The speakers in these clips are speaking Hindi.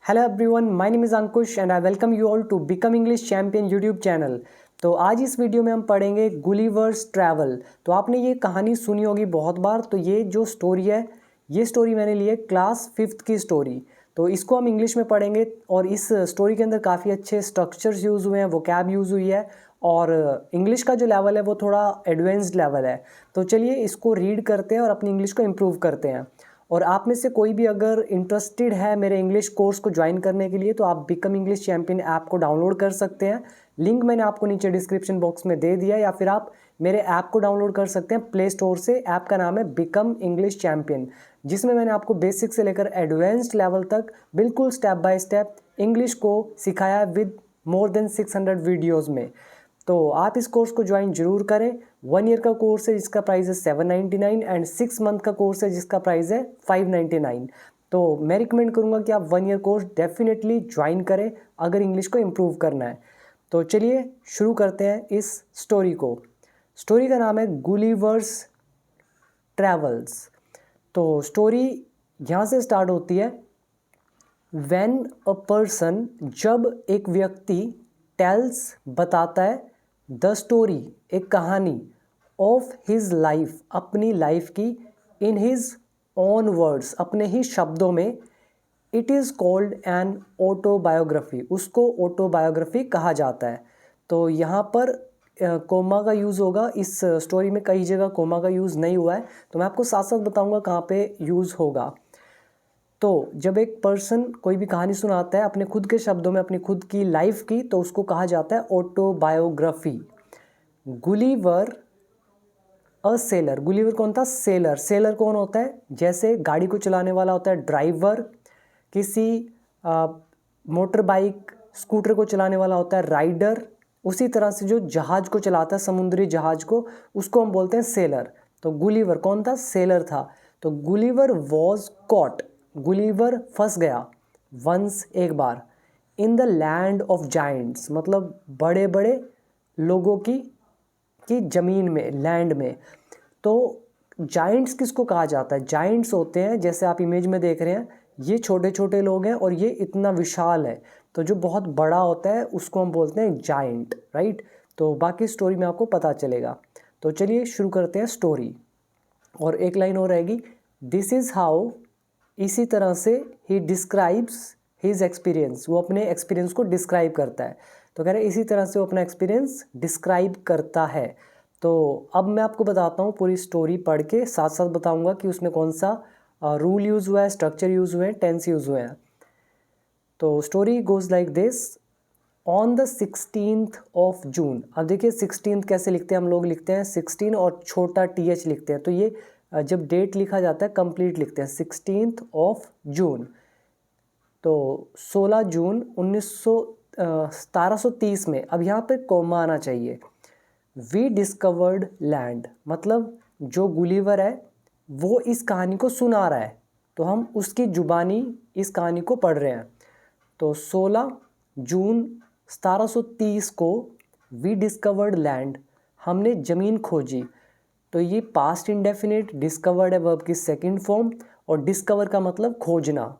Hello everyone, my name is Ankush and I welcome you all to become English champion YouTube channel. तो आज इस वीडियो में हम पढ़ेंगे गुलिवर्स ट्रैवल। तो आपने ये कहानी सुनी होगी बहुत बार। तो ये जो स्टोरी है, ये स्टोरी मैंने ली है क्लास 5th की स्टोरी। तो इसको हम इंग्लिश में पढ़ेंगे और इस स्टोरी के अंदर काफ़ी अच्छे स्ट्रक्चर्स यूज़ हुए हैं, वोकैब यूज़ हुई है और इंग्लिश का जो लेवल है वो थोड़ा एडवांस्ड लेवल है। तो चलिए इसको रीड करते हैं और अपनी इंग्लिश को इम्प्रूव करते हैं। और आप में से कोई भी अगर इंटरेस्टेड है मेरे इंग्लिश कोर्स को ज्वाइन करने के लिए तो आप बिकम इंग्लिश चैंपियन ऐप को डाउनलोड कर सकते हैं। लिंक मैंने आपको नीचे डिस्क्रिप्शन बॉक्स में दे दिया, या फिर आप मेरे ऐप को डाउनलोड कर सकते हैं प्ले स्टोर से। ऐप का नाम है बिकम इंग्लिश चैंपियन, जिसमें मैंने आपको बेसिक से लेकर एडवांस्ड लेवल तक बिल्कुल स्टेप बाय स्टेप इंग्लिश को सिखाया विद मोर देन 600 वीडियोज़ में। तो आप इस कोर्स को ज्वाइन जरूर करें। 1 ईयर का कोर्स है जिसका प्राइस है 799 एंड 6 मंथ का कोर्स है जिसका प्राइस है 599। तो मैं रिकमेंड करूंगा कि आप 1 ईयर कोर्स डेफिनेटली ज्वाइन करें अगर इंग्लिश को इम्प्रूव करना है। तो चलिए शुरू करते हैं इस स्टोरी को। स्टोरी का नाम है गुलिवर्स ट्रैवल्स। तो स्टोरी यहाँ से स्टार्ट होती है। व्हेन अ पर्सन, जब एक व्यक्ति टेल्स बताता है द स्टोरी, एक कहानी ऑफ हिज लाइफ, अपनी लाइफ की, इन हिज ओन वर्ड्स, अपने ही शब्दों में, it is called an autobiography, उसको ऑटोबायोग्राफी कहा जाता है। तो यहाँ पर कोमा का यूज़ होगा। इस स्टोरी में कई जगह कोमा का यूज़ नहीं हुआ है, तो मैं आपको साथ साथ बताऊँगा कहाँ पे यूज़ होगा। तो जब एक पर्सन कोई भी कहानी सुनाता है अपने खुद के शब्दों में, अपनी खुद की लाइफ की, तो उसको कहा जाता है autobiography. Gulliver a seller, Gulliver कौन था? सेलर। सेलर कौन होता है? जैसे गाड़ी को चलाने वाला होता है ड्राइवर, किसी मोटर बाइक स्कूटर को चलाने वाला होता है राइडर, उसी तरह से जो जहाज को चलाता है, समुद्री जहाज को, उसको हम बोलते हैं सेलर। तो गुलिवर कौन था? सेलर था। तो गुलिवर वॉज कॉट, गुलिवर फंस गया, वंस एक बार, in the land of giants, मतलब बड़े बड़े लोगों की ज़मीन में, लैंड में। तो जाइंट्स किसको कहा जाता है? जाइंट्स होते हैं, जैसे आप इमेज में देख रहे हैं, ये छोटे छोटे लोग हैं और ये इतना विशाल है। तो जो बहुत बड़ा होता है उसको हम बोलते हैं जाइंट, राइट। तो बाकी स्टोरी में आपको पता चलेगा। तो चलिए शुरू करते हैं स्टोरी। और एक लाइन और रहेगी, दिस इज़ हाउ, इसी तरह से ही डिस्क्राइब्स हिज एक्सपीरियंस, वो अपने एक्सपीरियंस को डिस्क्राइब करता है। तो कह रहे इसी तरह से वो अपना एक्सपीरियंस डिस्क्राइब करता है। तो अब मैं आपको बताता हूँ पूरी स्टोरी पढ़ के, साथ साथ बताऊँगा कि उसमें कौन सा रूल यूज़ हुआ है, स्ट्रक्चर यूज़ हुए हैं, टेंस यूज़ हुए हैं। तो story goes like this. On the 16th of June, अब देखिए 16th कैसे लिखते हैं हम लोग, लिखते हैं 16 और छोटा TH लिखते हैं। तो ये जब डेट लिखा जाता है कंप्लीट लिखते हैं, 16th ऑफ जून। तो 16 जून 1730 में, अब यहाँ पे कोमा आना चाहिए। वी डिस्कवर्ड लैंड, मतलब जो गुलिवर है वो इस कहानी को सुना रहा है, तो हम उसकी जुबानी इस कहानी को पढ़ रहे हैं। तो 16 जून 1730 को वी डिस्कवर्ड लैंड, हमने ज़मीन खोजी। तो ये पास्ट इंडेफिनिट, डिस्कवर्ड है वर्ब की सेकंड फॉर्म, और डिस्कवर का मतलब खोजना।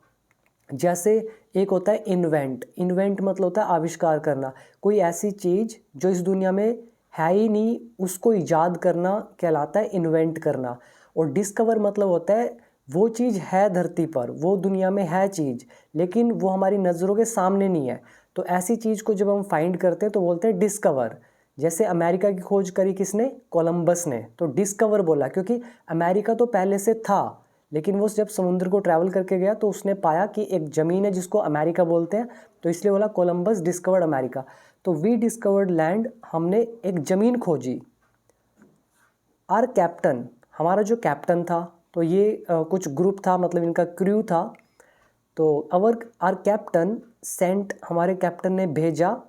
जैसे एक होता है इन्वेंट, इन्वेंट मतलब होता है आविष्कार करना, कोई ऐसी चीज़ जो इस दुनिया में है ही नहीं उसको ईजाद करना कहलाता है इन्वेंट करना। और डिस्कवर मतलब होता है वो चीज़ है धरती पर, वो दुनिया में है चीज़, लेकिन वो हमारी नज़रों के सामने नहीं है। तो ऐसी चीज़ को जब हम फाइंड करते हैं तो बोलते हैं डिस्कवर। जैसे अमेरिका की खोज करी किसने? कोलंबस ने। तो डिस्कवर बोला क्योंकि अमेरिका तो पहले से था, लेकिन वो जब समुद्र को ट्रैवल करके गया तो उसने पाया कि एक ज़मीन है जिसको अमेरिका बोलते हैं, तो इसलिए बोला कोलंबस डिस्कवर्ड अमेरिका। तो वी डिस्कवर्ड लैंड, हमने एक ज़मीन खोजी। आर कैप्टन, हमारा जो कैप्टन था, तो ये कुछ ग्रुप था, मतलब इनका क्रू था। तो आर कैप्टन सेंट, हमारे कैप्टन ने भेजा,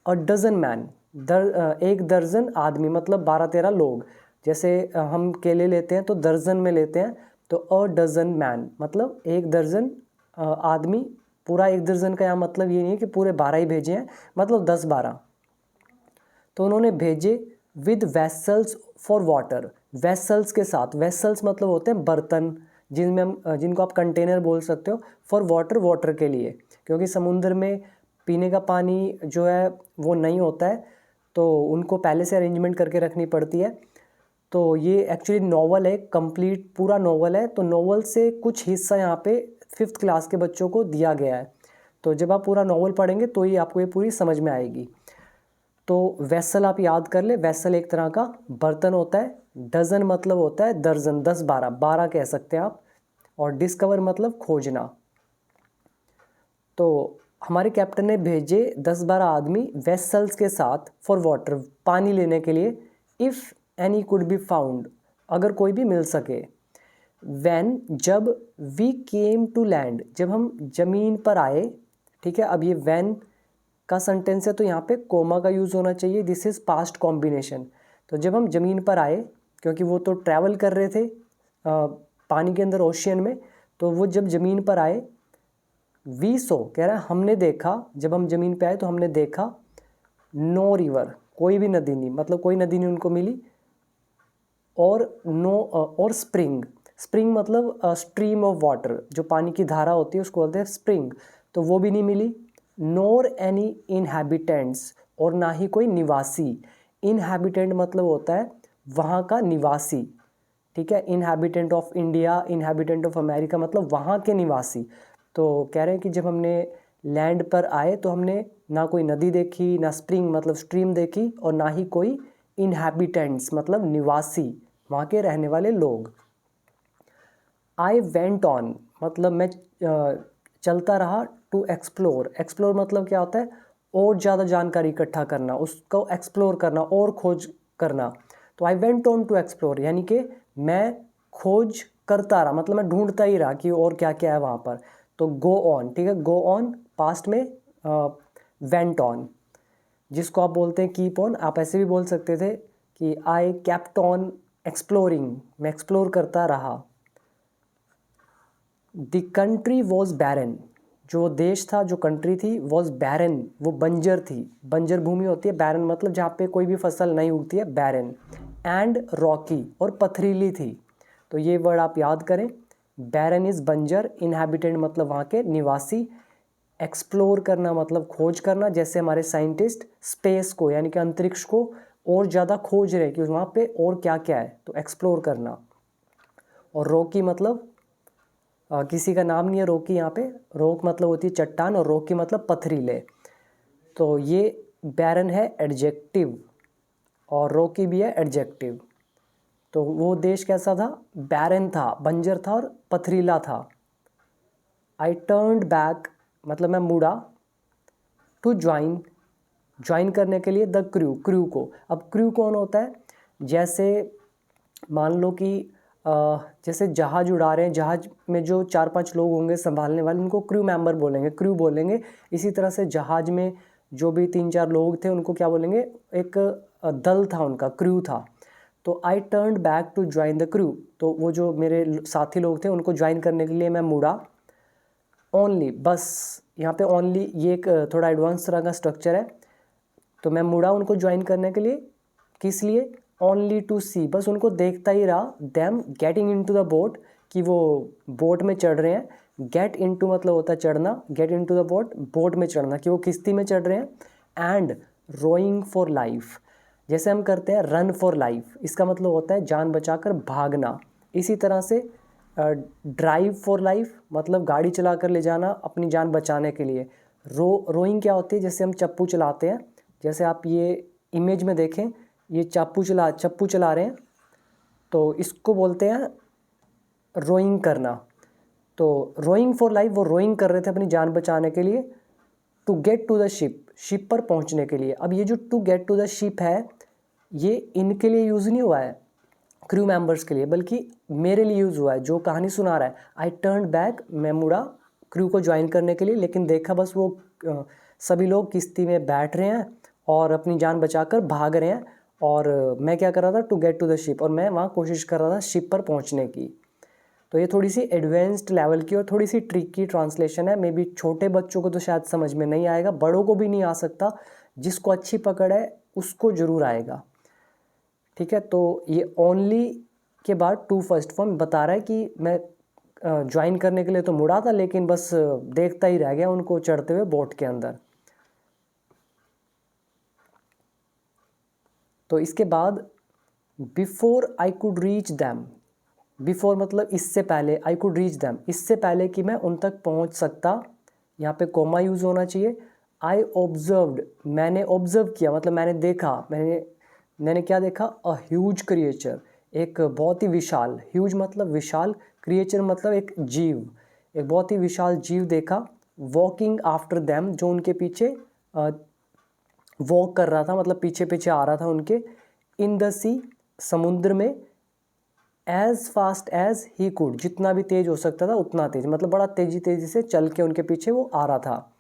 अ डजन मैन, एक दर्जन आदमी, मतलब 12-13 लोग। जैसे हम केले लेते हैं तो दर्जन में लेते हैं, तो अ डजन मैन मतलब एक दर्जन आदमी। पूरा एक दर्जन का यहाँ मतलब ये नहीं है कि पूरे 12 ही भेजे हैं, मतलब 10-12। तो उन्होंने भेजे with vessels for water, vessels के साथ, वेसल्स मतलब होते हैं बर्तन, जिनमें हम जिनको आप कंटेनर बोल सकते हो फॉर वाटर के लिए, क्योंकि समुद्र में पीने का पानी जो है वो नहीं होता है, तो उनको पहले से अरेंजमेंट करके रखनी पड़ती है। तो ये एक्चुअली नॉवल है, कंप्लीट पूरा नॉवल है। तो नॉवल से कुछ हिस्सा यहाँ पे 5th क्लास के बच्चों को दिया गया है। तो जब आप पूरा नॉवल पढ़ेंगे तो ये आपको ये पूरी समझ में आएगी। तो वेसल आप याद कर ले, वेसल एक तरह का बर्तन होता है। डजन मतलब होता है दर्जन, 10 12 12 कह सकते हैं आप। और डिस्कवर मतलब खोजना। तो हमारे कैप्टन ने भेजे 10-12 आदमी वेसल्स के साथ फॉर वाटर, पानी लेने के लिए। If any could be found, अगर कोई भी मिल सके। व्हेन, जब। वी केम टू लैंड, जब हम ज़मीन पर आए। ठीक है, अब ये व्हेन का सेंटेंस है तो यहाँ पे कोमा का यूज़ होना चाहिए। This is past combination. तो जब हम ज़मीन पर आए, क्योंकि वो तो ट्रैवल कर रहे थे पानी के अंदर, ओशियन में, तो वो जब ज़मीन पर आए। वी सो कह रहा है हमने देखा, जब हम ज़मीन पे आए तो हमने देखा। नो रिवर, कोई भी नदी नहीं, मतलब कोई नदी नहीं उनको मिली। और नो और स्प्रिंग, स्प्रिंग मतलब स्ट्रीम ऑफ वाटर, जो पानी की धारा होती है उसको बोलते हैं स्प्रिंग, तो वो भी नहीं मिली। नोर एनी इनहैबिटेंट्स, और ना ही कोई निवासी। इनहैबिटेंट मतलब होता है वहाँ का निवासी। ठीक है, inhabitant of India, inhabitant of America मतलब वहाँ के निवासी। तो कह रहे हैं कि जब हमने लैंड पर आए तो हमने ना कोई नदी देखी, ना स्प्रिंग मतलब स्ट्रीम देखी, और ना ही कोई इनहैबिटेंट्स मतलब निवासी, वहाँ के रहने वाले लोग। आई वेंट ऑन मतलब मैं चलता रहा। टू एक्सप्लोर, एक्सप्लोर मतलब क्या होता है, और ज़्यादा जानकारी इकट्ठा करना, उसको एक्सप्लोर करना और खोज करना। तो I went on to explore यानी कि मैं खोज करता रहा, मतलब मैं ढूंढता ही रहा कि और क्या क्या है वहाँ पर। तो गो ऑन, ठीक है, गो ऑन पास्ट में वेंट ऑन, जिसको आप बोलते हैं कीप ऑन। आप ऐसे भी बोल सकते थे कि आई केप्ट ऑन एक्सप्लोरिंग, मैं एक्सप्लोर करता रहा। द कंट्री वॉज बैरन, जो देश था, जो कंट्री थी, वॉज बैरन, वो बंजर थी। बंजर भूमि होती है, बैरन मतलब जहाँ पे कोई भी फसल नहीं उगती है, बैरन। एंड रॉकी, और पथरीली थी। तो ये वर्ड आप याद करें। बैरन इज़ बंजर, इनहैबिटेंट मतलब वहाँ के निवासी, एक्सप्लोर करना मतलब खोज करना, जैसे हमारे साइंटिस्ट स्पेस को यानी कि अंतरिक्ष को और ज़्यादा खोज रहे कि वहाँ पे और क्या क्या है, तो एक्सप्लोर करना। और रॉकी मतलब किसी का नाम नहीं है रॉकी यहाँ पे। रॉक मतलब होती है चट्टान, और रॉकी मतलब पथरीले। तो ये बैरन है एडजेक्टिव, और रॉकी भी है एडजेक्टिव। तो वो देश कैसा था, बैरन था, बंजर था और पथरीला था। आई टर्न्ड बैक मतलब मैं मुड़ा। टू ज्वाइन, ज्वाइन करने के लिए द क्रू, क्रू को। अब क्रू कौन होता है, जैसे मान लो कि जैसे जहाज़ उड़ा रहे हैं, जहाज़ में जो 4-5 लोग होंगे संभालने वाले, उनको क्रू मेंबर बोलेंगे, क्रू बोलेंगे। इसी तरह से जहाज़ में जो भी 3-4 लोग थे उनको क्या बोलेंगे, एक दल था उनका, क्रू था। तो I turned back to join the crew, तो वो जो मेरे साथी लोग थे उनको ज्वाइन करने के लिए मैं मुड़ा। ओनली, बस यहाँ पे ओनली ये एक थोड़ा एडवांस तरह का स्ट्रक्चर है। तो मैं मुड़ा उनको ज्वाइन करने के लिए, किस लिए, ओनली टू सी, बस उनको देखता ही रहा। Them getting into the boat, कि वो बोट में चढ़ रहे हैं। गेट इनटू मतलब होता है चढ़ना, get into the boat, boat में चढ़ना, कि वो किश्ती में चढ़ रहे हैं। एंड रोइंग फॉर लाइफ, जैसे हम करते हैं रन फॉर लाइफ, इसका मतलब होता है जान बचाकर भागना। इसी तरह से ड्राइव फॉर लाइफ मतलब गाड़ी चला कर ले जाना अपनी जान बचाने के लिए। रोइंग क्या होती है, जैसे हम चप्पू चलाते हैं, जैसे आप ये इमेज में देखें, ये चप्पू चला रहे हैं, तो इसको बोलते हैं रोइंग करना। तो रोइंग फॉर लाइफ, वो रोइंग कर रहे थे अपनी जान बचाने के लिए। To get to the ship, ship पर पहुंचने के लिए। अब ये जो to get to the ship है, ये इनके लिए यूज़ नहीं हुआ है, क्रू मेंबर्स के लिए, बल्कि मेरे लिए यूज़ हुआ है जो कहानी सुना रहा है। आई टर्न बैक, मैं मुड़ा क्रू को ज्वाइन करने के लिए, लेकिन देखा बस वो सभी लोग किश्ती में बैठ रहे हैं और अपनी जान बचाकर भाग रहे हैं। और मैं क्या कर रहा था, to get to the ship, और मैं वहाँ कोशिश कर रहा था शिप पर पहुँचने की। तो ये थोड़ी सी एडवांस्ड लेवल की और थोड़ी सी ट्रिकी ट्रांसलेशन है। मे बी छोटे बच्चों को तो शायद समझ में नहीं आएगा, बड़ों को भी नहीं आ सकता। जिसको अच्छी पकड़ है उसको ज़रूर आएगा। ठीक है, तो ये ओनली के बाद टू फर्स्ट फॉर्म बता रहा है कि मैं ज्वाइन करने के लिए तो मुड़ा था, लेकिन बस देखता ही रह गया उनको चढ़ते हुए बोट के अंदर। तो इसके बाद before I could reach them, before मतलब इससे पहले, आई कुड रीच दैम इससे पहले कि मैं उन तक पहुंच सकता, यहाँ पे कोमा यूज़ होना चाहिए। आई ऑब्जर्व्ड मैंने ऑब्जर्व किया मतलब मैंने देखा, मैंने क्या देखा, अ ह्यूज क्रिएचर एक बहुत ही विशाल, ह्यूज मतलब विशाल, क्रिएचर मतलब एक जीव, एक बहुत ही विशाल जीव देखा। वॉकिंग आफ्टर दैम जो उनके पीछे वॉक कर रहा था मतलब पीछे पीछे आ रहा था उनके। इन द सी समुद्र में, as fast as he could जितना भी तेज हो सकता था उतना तेज, मतलब बड़ा तेजी से चल के उनके पीछे वो आ रहा था।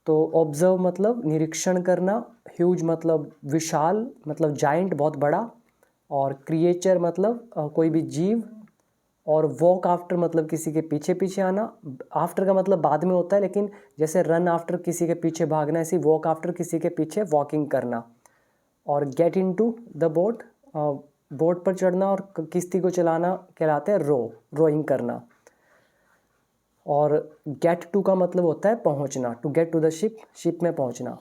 तो ऑब्जर्व मतलब निरीक्षण करना, ह्यूज मतलब विशाल मतलब जाइंट बहुत बड़ा, और क्रिएचर मतलब कोई भी जीव, और वॉक आफ्टर मतलब किसी के पीछे पीछे आना। आफ्टर का मतलब बाद में होता है, लेकिन जैसे रन आफ्टर किसी के पीछे भागना, ऐसी वॉक आफ्टर किसी के पीछे वॉकिंग करना। और get into the boat, boat पर चढ़ना और किश्ती को चलाना कहलाते हैं रोइंग करना। और गेट टू का मतलब होता है पहुंचना, to get to the ship, ship में पहुंचना।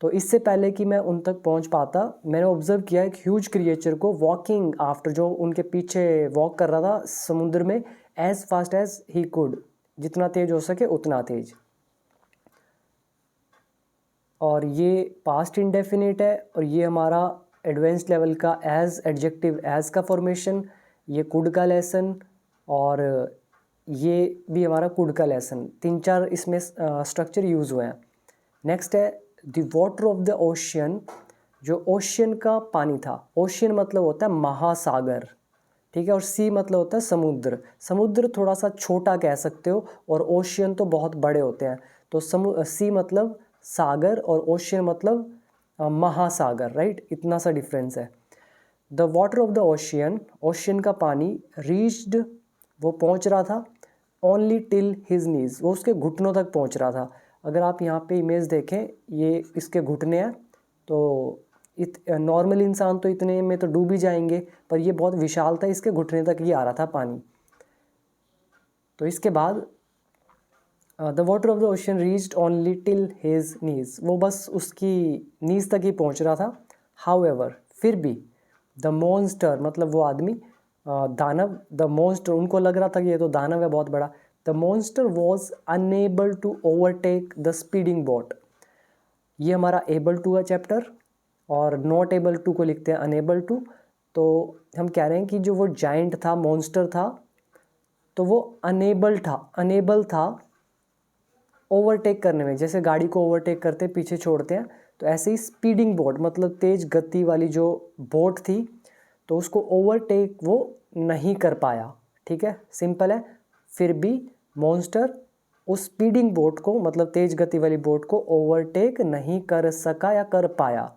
तो इससे पहले कि मैं उन तक पहुंच पाता, मैंने ऑब्जर्व किया एक ह्यूज क्रिएचर को वॉकिंग आफ्टर, जो उनके पीछे वॉक कर रहा था समुद्र में, as fast as he could जितना तेज हो सके उतना तेज। और ये पास्ट इंडेफिनिट है, और ये हमारा एडवांस लेवल का एज एडजेक्टिव एज का फॉर्मेशन, ये कुड का लेसन, और ये भी हमारा कुड का लेसन। 3-4 इसमें स्ट्रक्चर यूज़ हुए हैं। नेक्स्ट है the water of the ocean, जो ओशियन का पानी था। ओशियन मतलब होता है महासागर, ठीक है, और सी मतलब होता है समुद्र। समुद्र थोड़ा सा छोटा कह सकते हो, और ओशियन तो बहुत बड़े होते हैं। तो सी मतलब सागर और ओशियन मतलब महासागर, राइट, इतना सा डिफरेंस है। The water of the ocean, ocean का पानी, रीच्ड वो पहुंच रहा था, ओनली टिल हिज नीज वो उसके घुटनों तक पहुंच रहा था। अगर आप यहाँ पे इमेज देखें, ये इसके घुटने हैं, तो नॉर्मल इंसान तो इतने में तो डूब ही जाएंगे, पर ये बहुत विशाल था, इसके घुटने तक ही आ रहा था पानी। तो इसके बाद the water of the ocean reached only till his knees, वो बस उसकी नीज तक ही पहुंच रहा था। हाउएवर फिर भी, द मॉन्स्टर मतलब वो आदमी, दानव, द मॉन्स्टर उनको लग रहा था कि ये तो दानव है बहुत बड़ा। The monster was unable to overtake the speeding boat. ये हमारा एबल टू है चैप्टर, और नॉट एबल टू को लिखते हैं अनएबल टू। तो हम कह रहे हैं कि जो वो जाइंट था, मॉन्स्टर था, तो वो अनेबल था ओवरटेक करने में। जैसे गाड़ी को ओवरटेक करते पीछे छोड़ते हैं, तो ऐसे ही स्पीडिंग बोट मतलब तेज गति वाली जो बोट थी, तो उसको ओवरटेक वो नहीं कर पाया। ठीक है, सिंपल है। फिर भी मॉन्स्टर उस स्पीडिंग बोट को मतलब तेज गति वाली बोट को ओवरटेक नहीं कर सका या कर पाया।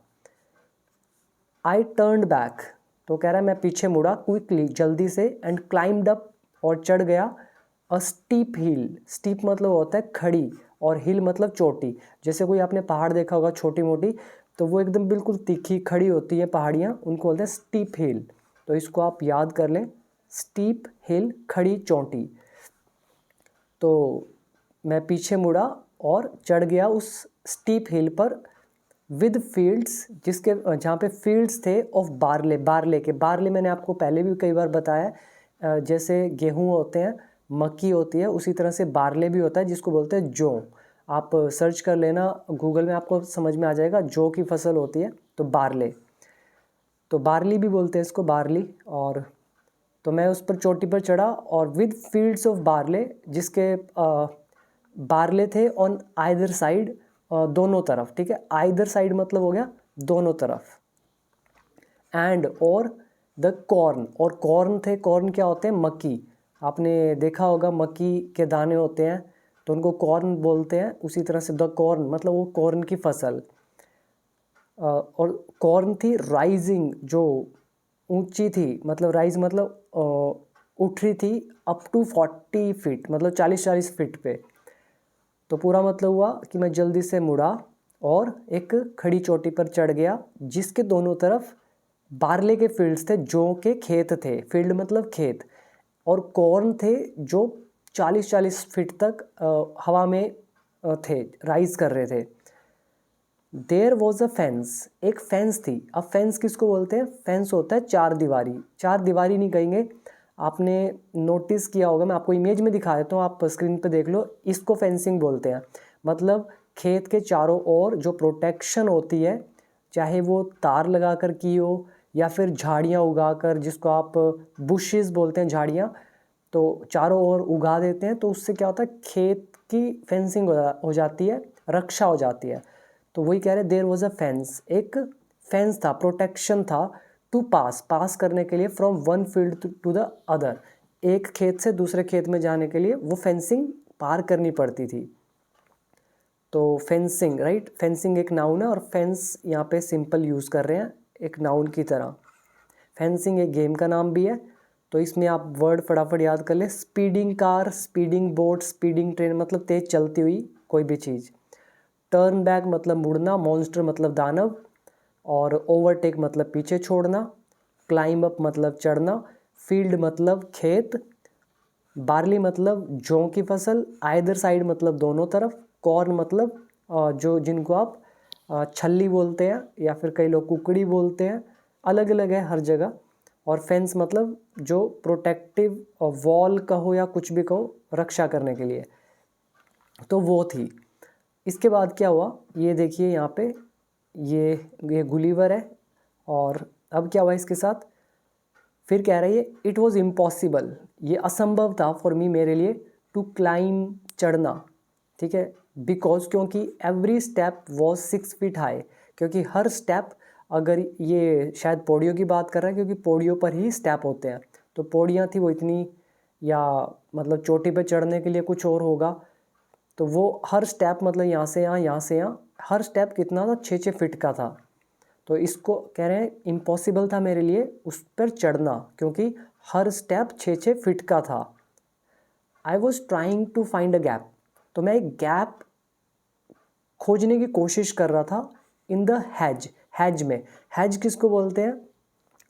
आई टर्न्ड बैक, तो कह रहा है मैं पीछे मुड़ा, क्विकली जल्दी से, एंड क्लाइम्ड अप और चढ़ गया, अ स्टीप हिल। स्टीप मतलब होता है खड़ी, और हिल मतलब चोटी। जैसे कोई आपने पहाड़ देखा होगा छोटी मोटी, तो वो एकदम बिल्कुल तीखी खड़ी होती है पहाड़ियाँ, उनको बोलते हैं स्टीप हिल। तो इसको आप याद कर लें, स्टीप हिल खड़ी चोटी। तो मैं पीछे मुड़ा और चढ़ गया उस स्टीप हिल पर, विद फील्ड्स जिसके जहाँ पे फील्ड्स थे ऑफ बार्ले, बार्ले मैंने आपको पहले भी कई बार बताया, जैसे गेहूँ होते हैं, मक्की होती है, उसी तरह से बार्ले भी होता है जिसको बोलते हैं जौ। आप सर्च कर लेना गूगल में, आपको समझ में आ जाएगा, जौ की फसल होती है तो बार्ले, तो बार्ली भी बोलते हैं इसको, बार्ली। और तो मैं उस पर चोटी पर चढ़ा, और विद फील्ड्स ऑफ बार्ले, जिसके बार्ले थे ऑन आइदर साइड, दोनों तरफ। ठीक है, आइदर साइड मतलब हो गया दोनों तरफ। एंड और द कॉर्न, और कॉर्न थे, कॉर्न क्या होते हैं, मक्की। आपने देखा होगा मक्की के दाने होते हैं, तो उनको कॉर्न बोलते हैं। उसी तरह से द कॉर्न मतलब वो कॉर्न की फसल। और कॉर्न थी राइजिंग, जो ऊंची थी, मतलब राइज मतलब उठ रही थी, अप टू 40 फीट मतलब 40 फीट पे। तो पूरा मतलब हुआ कि मैं जल्दी से मुड़ा और एक खड़ी चोटी पर चढ़ गया, जिसके दोनों तरफ बार्ले के फील्ड्स थे, जौ के खेत थे। फील्ड मतलब खेत। और कॉर्न थे जो 40-40 फीट तक हवा में थे, राइज कर रहे थे। देयर वॉज अ फेंस, एक फेंस थी। अब फेंस किसको बोलते हैं? फेंस होता है चार दीवारी। चार दीवारी नहीं कहेंगे, आपने नोटिस किया होगा, मैं आपको इमेज में दिखा देता हूँ, आप स्क्रीन पे देख लो। इसको फेंसिंग बोलते हैं। मतलब खेत के चारों ओर जो प्रोटेक्शन होती है, चाहे वो तार लगा कर की हो या फिर झाड़ियाँ उगा कर, जिसको आप बुशेस बोलते हैं, झाड़ियाँ, तो चारों ओर उगा देते हैं, तो उससे क्या होता है, खेत की फेंसिंग हो जाती है, रक्षा हो जाती है। तो वही कह रहे, देयर वॉज अ फेंस, एक फेंस था, प्रोटेक्शन था, टू पास करने के लिए, from one field to the other, एक खेत से दूसरे खेत में जाने के लिए वो फेंसिंग पार करनी पड़ती थी। तो फेंसिंग, राइट, फेंसिंग एक नाउन है और फेंस यहाँ पे सिंपल यूज़ कर रहे हैं एक नाउन की तरह। फेंसिंग एक गेम का नाम भी है, तो इसमें आप वर्ड फटाफट याद कर ले। Speeding car, speeding boat, speeding train, मतलब तेज़ चलती हुई कोई भी चीज़। टर्न बैक मतलब मुड़ना, मॉन्स्टर मतलब दानव, और ओवरटेक मतलब पीछे छोड़ना, क्लाइंब अप मतलब चढ़ना, फील्ड मतलब खेत, बार्ली मतलब जौ की फसल, आइदर साइड मतलब दोनों तरफ, कॉर्न मतलब जो जिनको आप छल्ली बोलते हैं या फिर कई लोग कुकड़ी बोलते हैं, अलग अलग है हर जगह। और फेंस मतलब जो प्रोटेक्टिव वॉल कहो या कुछ भी कहो, रक्षा करने के लिए। तो वो थी। इसके बाद क्या हुआ, ये देखिए यहाँ पे, ये गुलिवर है, और अब क्या हुआ इसके साथ, फिर कह रही है इट वॉज इम्पॉसिबल, ये असंभव था, फॉर मी, मेरे लिए, टू क्लाइम, चढ़ना, ठीक है, बिकॉज, क्योंकि every step was 6 feet high, क्योंकि हर स्टेप, अगर ये शायद पौड़ियों की बात कर रहा है, क्योंकि पौड़ियों पर ही स्टेप होते हैं, तो पौड़ियाँ थी वो इतनी, या मतलब चोटी पे चढ़ने के लिए कुछ और होगा, तो वो हर स्टेप मतलब यहाँ से यहाँ, यहाँ से यहाँ, हर स्टेप कितना था, 6-6 फीट का था। तो इसको कह रहे हैं इम्पॉसिबल था मेरे लिए उस पर चढ़ना, क्योंकि हर स्टेप 6-6 फीट का था। I was trying to find a gap, तो मैं एक गैप खोजने की कोशिश कर रहा था, इन द हैज, हैज में, हैज किसको बोलते हैं,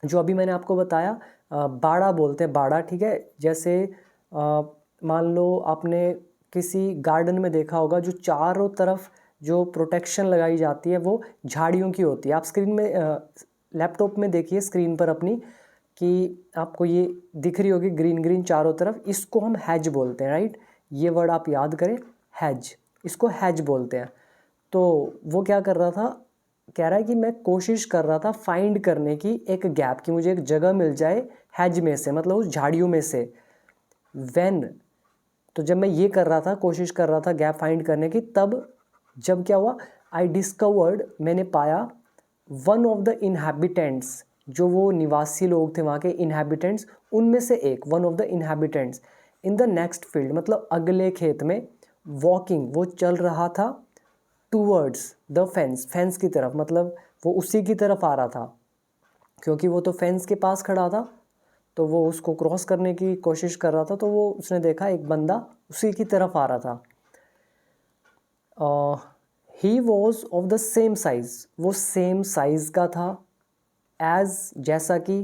जो अभी मैंने आपको बताया, बाड़ा बोलते हैं, बाड़ा, ठीक है। जैसे मान लो आपने किसी गार्डन में देखा होगा, जो चारों तरफ जो प्रोटेक्शन लगाई जाती है वो झाड़ियों की होती है। आप स्क्रीन में, लैपटॉप में देखिए स्क्रीन पर अपनी, कि आपको ये दिख रही होगी ग्रीन ग्रीन चारों तरफ, इसको हम हैज बोलते हैं, राइट। ये वर्ड आप याद करें, हैज, इसको हैज बोलते हैं। तो वो क्या कर रहा था, कह रहा है कि मैं कोशिश कर रहा था फाइंड करने की एक गैप, की मुझे एक जगह मिल जाए हैज में से, मतलब उस झाड़ियों में से। व्हेन, तो जब मैं ये कर रहा था, कोशिश कर रहा था गैप फाइंड करने की, तब जब क्या हुआ, आई डिस्कवर्ड, मैंने पाया, वन ऑफ द इनहैबिटेंट्स, जो वो निवासी लोग थे वहाँ के इनहैबिटेंट्स, उनमें से एक, one of the inhabitants, in the next field, मतलब अगले खेत में, वॉकिंग, वो चल रहा था, टूवर्ड्स द फेंस, फेंस की तरफ, मतलब वो उसी की तरफ आ रहा था, क्योंकि वो तो फेंस के पास खड़ा था, तो वो उसको क्रॉस करने की कोशिश कर रहा था, तो वो उसने देखा एक बंदा उसी की तरफ आ रहा था। He was of the same size, वो सेम साइज का था, एज, जैसा कि,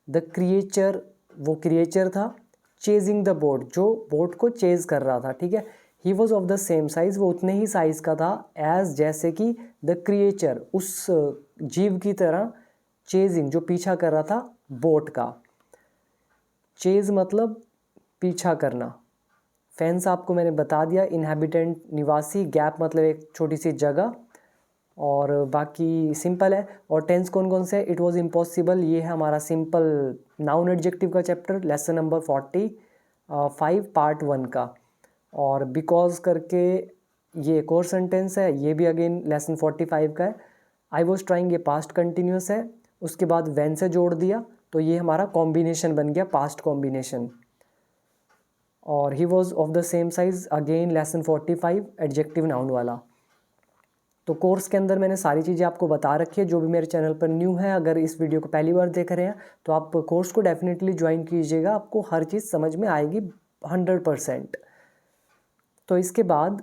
द क्रिएचर, वो क्रिएचर था, चेजिंग द बोट, जो बोट को चेज कर रहा था, ठीक है। He was of the same size, वो उतने ही साइज का था, एज, जैसे कि, द क्रिएचर, उस जीव की तरह, चेजिंग, जो पीछा कर रहा था बोट का। चेज मतलब पीछा करना, फेंस आपको मैंने बता दिया, इनहैबिटेंट, निवासी, गैप मतलब एक छोटी सी जगह, और बाकी सिंपल है। और टेंस कौन कौन से, इट वॉज इम्पॉसिबल, ये है हमारा सिंपल नाउन एडजेक्टिव का चैप्टर, लेसन नंबर 45 पार्ट 1 का। और बिकॉज करके ये एक और सेंटेंस है, ये भी अगेन लेसन 45 का है। आई वॉज ट्राइंग, ये पास्ट कंटिन्यूस है, उसके बाद व्हेन से जोड़ दिया, तो ये हमारा कॉम्बिनेशन बन गया, पास्ट कॉम्बिनेशन। और he was of the same size, again lesson 45 adjective noun वाला। तो कोर्स के अंदर मैंने सारी चीज़ें आपको बता रखी है। जो भी मेरे चैनल पर न्यू है, अगर इस वीडियो को पहली बार देख रहे हैं, तो आप कोर्स को डेफिनेटली ज्वाइन कीजिएगा, आपको हर चीज़ समझ में आएगी 100%। तो इसके बाद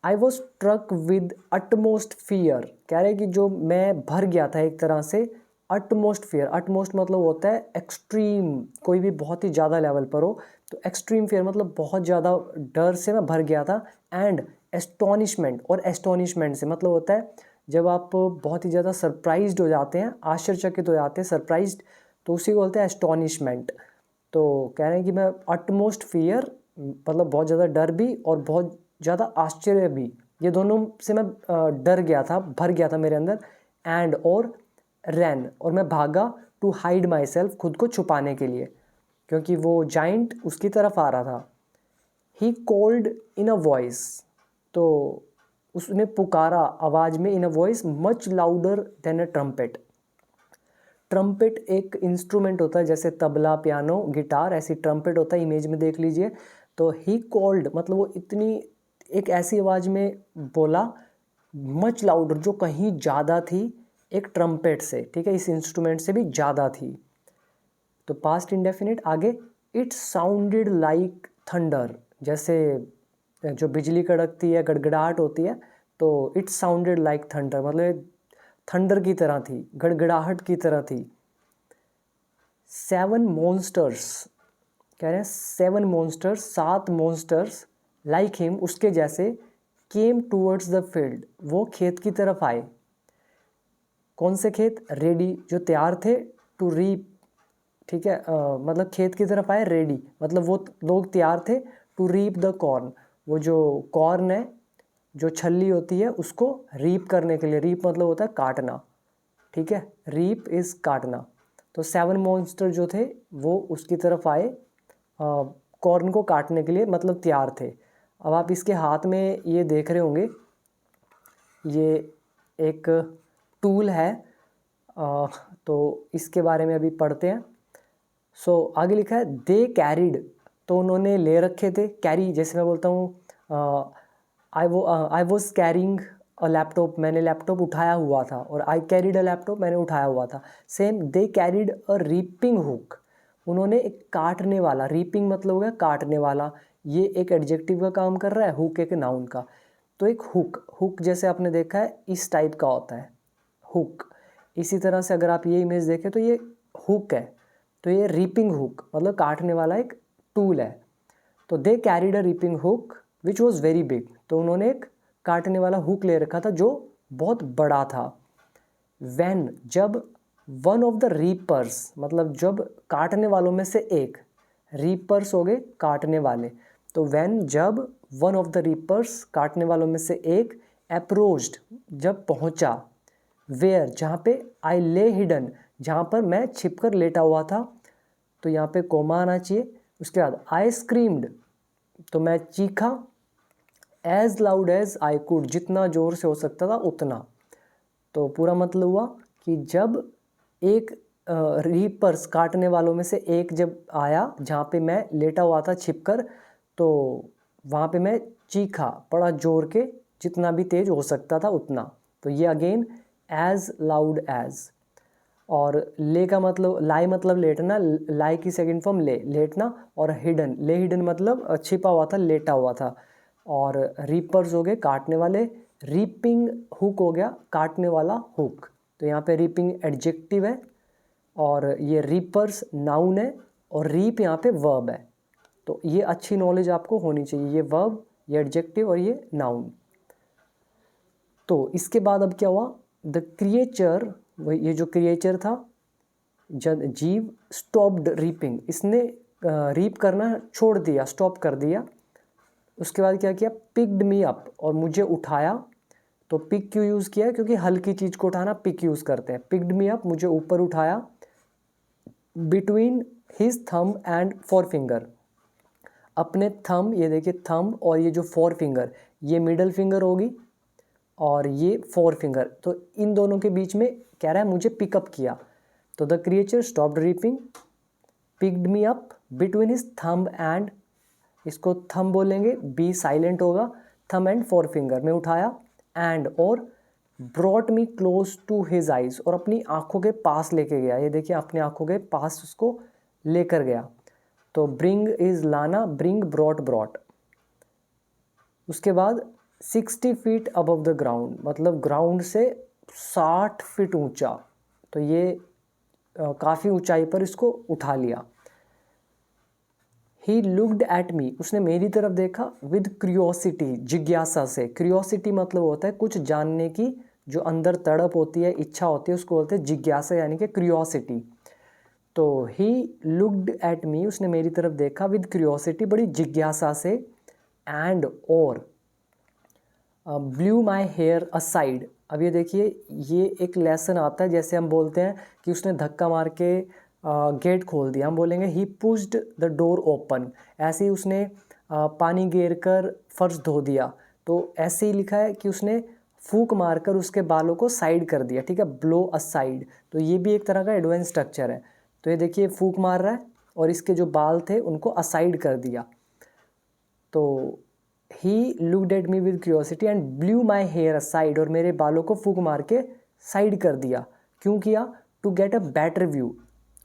I was struck with utmost fear, कह रहे कि जो मैं भर गया था एक तरह से अटमोस्ट फियर, अटमोस्ट मतलब होता है एक्सट्रीम, कोई भी बहुत ही ज़्यादा लेवल पर हो, तो एक्सट्रीम फियर मतलब बहुत ज़्यादा डर से मैं भर गया था। एंड एस्टोनिशमेंट, और एस्टोनिशमेंट से मतलब होता है जब आप बहुत ही ज़्यादा सरप्राइज्ड हो जाते हैं, आश्चर्यचकित हो जाते हैं, सरप्राइज्ड, तो उसी को बोलते हैं एस्टोनिशमेंट। तो कह रहे हैं कि मैं अटमोस्ट फियर मतलब बहुत ज़्यादा डर भी और बहुत ज़्यादा आश्चर्य भी, ये दोनों से मैं डर गया था, भर गया था मेरे अंदर। एंड और रैन, और मैं भागा, टू हाइड माई सेल्फ, खुद को छुपाने के लिए, क्योंकि वो जाइंट उसकी तरफ आ रहा था। He called in a voice, तो उसने पुकारा आवाज़ में, in a voice much louder than a trumpet. Trumpet एक इंस्ट्रूमेंट होता है, जैसे तबला, पियानो, गिटार, ऐसी ट्रम्पेट होता है, इमेज में देख लीजिए। तो ही कॉल्ड मतलब वो इतनी एक ऐसी आवाज़ में बोला, मच लाउडर जो कहीं ज़्यादा थी एक ट्रम्पेट से, ठीक है, इस इंस्ट्रूमेंट से भी ज़्यादा थी। तो पास्ट इंडेफिनिट आगे, इट साउंडेड लाइक थंडर, जैसे जो बिजली कड़कती है, गड़गड़ाहट होती है, तो इट साउंडेड लाइक थंडर मतलब थंडर की तरह थी, गड़गड़ाहट की तरह थी। 7 मॉन्स्टर्स, कह रहे हैं 7 मॉन्स्टर्स, 7 मॉन्स्टर्स लाइक हिम, उसके जैसे, केम टूवर्ड्स द फील्ड, वो खेत की तरफ आए। कौन से खेत? रेडी, जो तैयार थे, टू रीप, ठीक है, मतलब खेत की तरफ आए, रेडी मतलब वो लोग तैयार थे, टू रीप द कॉर्न, वो जो कॉर्न है, जो छल्ली होती है, उसको रीप करने के लिए, रीप मतलब होता है काटना, ठीक है, रीप इज काटना। तो 7 मॉन्स्टर जो थे वो उसकी तरफ आए, कॉर्न को काटने के लिए, मतलब तैयार थे। अब आप इसके हाथ में ये देख रहे होंगे, ये एक टूल है, तो इसके बारे में अभी पढ़ते हैं। सो आगे लिखा है दे कैरिड, तो उन्होंने ले रखे थे, कैरी जैसे मैं बोलता हूँ I was carrying a laptop, मैंने लैपटॉप उठाया हुआ था, और आई कैरिड अ लैपटॉप, मैंने उठाया हुआ था। सेम, दे कैरिड अ रीपिंग हुक, उन्होंने एक काटने वाला, रीपिंग मतलब हो गया काटने वाला, ये एक एडजेक्टिव का काम कर रहा है, हुक एक नाउन का। तो एक हुक, हुक जैसे आपने देखा है इस टाइप का होता है हुक, इसी तरह से अगर आप ये इमेज देखें तो ये हुक है, तो ये रीपिंग हुक मतलब काटने वाला एक टूल है। तो दे carried a reaping hook which was very big, तो उन्होंने एक काटने वाला हुक ले रखा था जो बहुत बड़ा था। वैन, जब, वन ऑफ द रीपर्स मतलब जब काटने वालों में से एक, रीपर्स हो गए काटने वाले, तो वैन जब, वन ऑफ द रीपर्स काटने वालों में से एक, अप्रोच्ड जब पहुंचा, वेयर जहाँ पे, आई ले हिडन जहाँ पर मैं छिपकर लेटा हुआ था, तो यहाँ पे कोमा आना चाहिए। उसके बाद आई स्क्रीम्ड, तो मैं चीखा, as loud as I could, जितना ज़ोर से हो सकता था उतना। तो पूरा मतलब हुआ कि जब एक रीपर्स काटने वालों में से एक जब आया जहाँ पे मैं लेटा हुआ था छिपकर, तो वहाँ पे मैं चीखा बड़ा जोर के, जितना भी तेज हो सकता था उतना। तो ये अगेन एज लाउड एज। और ले का मतलब, लाई मतलब लेटना, लाई की सेकंड फॉर्म ले, लेटना, और हिडन, ले हिडन मतलब छिपा हुआ था, लेटा हुआ था। और रीपर्स हो गए काटने वाले, रीपिंग हुक हो गया काटने वाला हुक, तो यहाँ पे रीपिंग एडजेक्टिव है, और ये रीपर्स नाउन है, और रीप यहाँ पे वर्ब है। तो ये अच्छी नॉलेज आपको होनी चाहिए, ये वर्ब, ये एडजेक्टिव और ये नाउन। तो इसके बाद अब क्या हुआ, द क्रिएचर, ये जो क्रिएचर था जीव, स्टॉप्ड रीपिंग, इसने रीप करना छोड़ दिया, स्टॉप कर दिया। उसके बाद क्या किया, पिक्ड मी अप, और मुझे उठाया। तो पिक क्यों यूज़ किया है, क्योंकि हल्की चीज़ को उठाना पिक यूज़ करते हैं। पिक्ड मी अप, मुझे ऊपर उठाया, between his thumb and four finger, अपने थंब, ये देखिए थंब, और ये जो फोर फिंगर, ये मिडल फिंगर होगी और ये फोर फिंगर, तो इन दोनों के बीच में कह रहा है मुझे पिकअप किया। तो the creature stopped reaping, picked me up between his thumb and, इसको थंब बोलेंगे, बी साइलेंट होगा, थंब एंड फोर फिंगर में उठाया, एंड और brought me close to his eyes, और अपनी आंखों के पास लेके गया। ये देखिए अपनी आंखों के पास उसको लेकर गया। तो ब्रिंग इज लाना, ब्रिंग ब्रॉट ब्रॉट। उसके बाद 60 फीट अबव द ग्राउंड, मतलब ग्राउंड से 60 फीट ऊंचा। तो ये काफ़ी ऊंचाई पर इसको उठा लिया। ही लुक्ड एट मी, उसने मेरी तरफ देखा, विद क्यूरियोसिटी, जिज्ञासा से। क्यूरियोसिटी मतलब होता है कुछ जानने की जो अंदर तड़प होती है, इच्छा होती है, उसको बोलते हैं जिज्ञासा यानी कि क्यूरियोसिटी। तो ही लुक्ड एट मी, उसने मेरी तरफ देखा विद क्यूरियोसिटी, बड़ी जिज्ञासा से, एंड और ब्लू माई हेयर असाइड। अब ये देखिए, ये एक लेसन आता है, जैसे हम बोलते हैं कि उसने धक्का मार के गेट खोल दिया, हम बोलेंगे ही पुश्ड द डोर ओपन। ऐसे ही उसने पानी गिर कर फर्श धो दिया, तो ऐसे ही लिखा है कि उसने फूंक मारकर उसके बालों को साइड कर दिया, ठीक है, ब्लो असाइड। तो ये भी एक तरह का एडवांस स्ट्रक्चर है। तो ये देखिए फूंक मार रहा है और इसके जो बाल थे उनको असाइड कर दिया। तो he looked at me with curiosity and blew my hair aside, और मेरे बालों को फूंक मार के साइड कर दिया। क्यों किया? To get a better view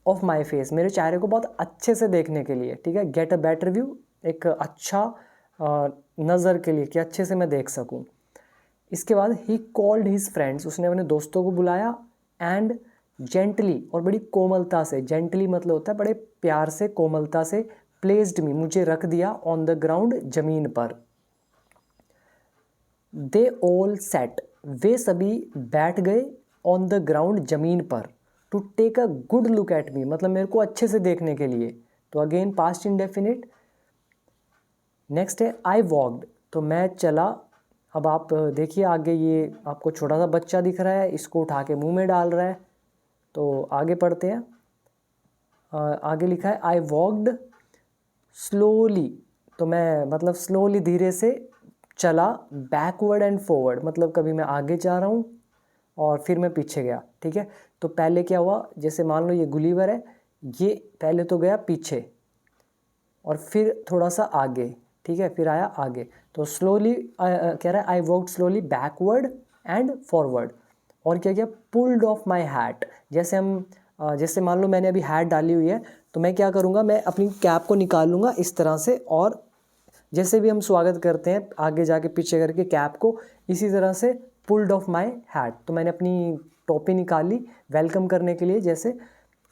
of my face, मेरे चेहरे को बहुत अच्छे से देखने के लिए, ठीक है, गेट अ बेटर व्यू, एक अच्छा नज़र के लिए कि अच्छे से मैं देख सकूं। इसके बाद ही कॉल्ड हिज फ्रेंड्स, उसने अपने दोस्तों को बुलाया, एंड जेंटली, और बड़ी कोमलता से, जेंटली मतलब होता है बड़े प्यार से, कोमलता से, प्लेस्ड मी, मुझे रख दिया, ऑन द ग्राउंड, जमीन पर। दे ऑल सेट, वे सभी बैठ गए, ऑन द ग्राउंड, जमीन पर, to take a good look at me, मतलब मेरे को अच्छे से देखने के लिए। तो अगेन पास्ट इंडेफिनिट। नेक्स्ट है आई वॉक्ड, तो मैं चला। अब आप देखिए आगे, ये आपको छोटा सा बच्चा दिख रहा है, इसको उठा के मुंह में डाल रहा है। तो आगे पढ़ते हैं। आगे लिखा है आई वॉक्ड स्लोली, तो मैं मतलब स्लोली, धीरे से चला, बैकवर्ड एंड फॉरवर्ड, मतलब कभी मैं आगे जा रहा हूँ और फिर मैं पीछे गया, ठीक है। तो पहले क्या हुआ, जैसे मान लो ये गुलीवर है, ये पहले तो गया पीछे और फिर थोड़ा सा आगे, ठीक है, फिर आया आगे। तो स्लोली कह रहा है I walked slowly backward and forward. और क्या किया? पुल्ड ऑफ माई हैट, जैसे हम जैसे मान लो मैंने अभी हैट डाली हुई है, तो मैं क्या करूँगा, मैं अपनी कैप को निकाल लूँगा इस तरह से, और जैसे भी हम स्वागत करते हैं आगे जाके पीछे करके कैप को, इसी तरह से पुल्ड ऑफ माई हैट, तो मैंने अपनी टोपी निकाली वेलकम करने के लिए जैसे।